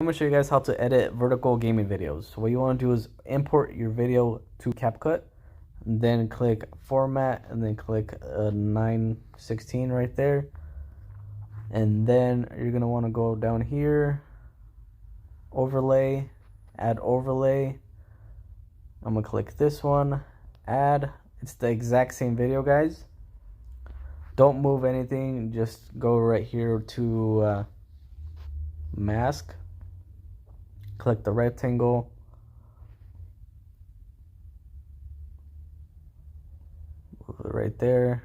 I'm going to show you guys how to edit vertical gaming videos. So what you want to do is import your video to Capcut, and then click format, and then click 916 right there. And then you're going to want to go down here, overlay, add overlay. I'm going to click this one, add. It's the exact same video, guys. Don't move anything, just go right here to mask. Click the rectangle, move it right there.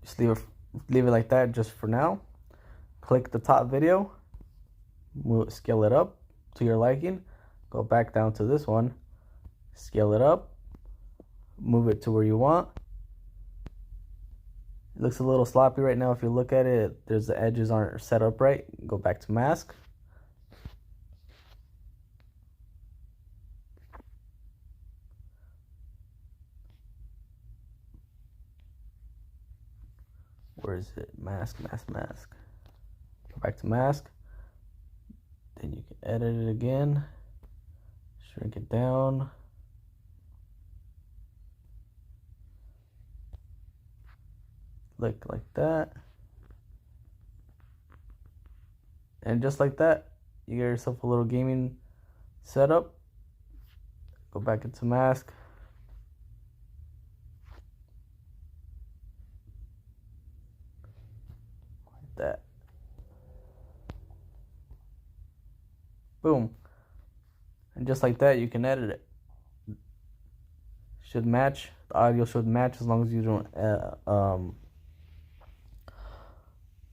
Just leave it like that just for now. Click the top video, scale it up to your liking. Go back down to this one, scale it up, move it to where you want. It looks a little sloppy right now. If you look at it, there's the edges aren't set up right. Go back to mask. Where is it? Mask. Go back to mask. Then you can edit it again. Shrink it down. Look like that. And just like that, you get yourself a little gaming setup. Go back into mask. That. Boom. And just like that, you can edit it. Should match. The audio should match as long as you don't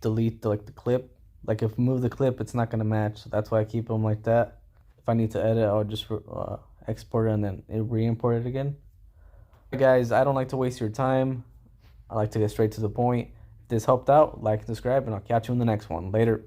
delete the clip. Like if you move the clip, it's not gonna match. So that's why I keep them like that. If I need to edit, I'll just export it and then re-import it again. Hey guys, I don't like to waste your time. I like to get straight to the point. If this helped out, like and subscribe, and I'll catch you in the next one. Later.